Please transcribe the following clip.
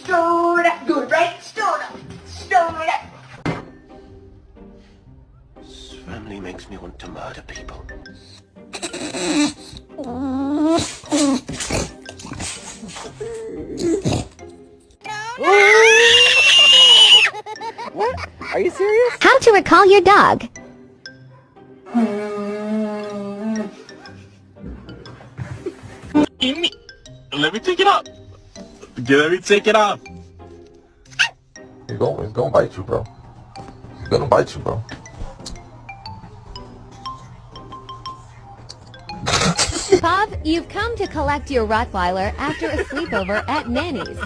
Stir it up. Good, right? Stir it up. Stir it up. This family makes me want to murder people. What? Are you serious? How to recall your dog. Let me take it off. Let me take it off. He's gonna bite you, bro. He's gonna bite you, bro. Bob, you've come to collect your Rottweiler after a sleepover at Nanny's.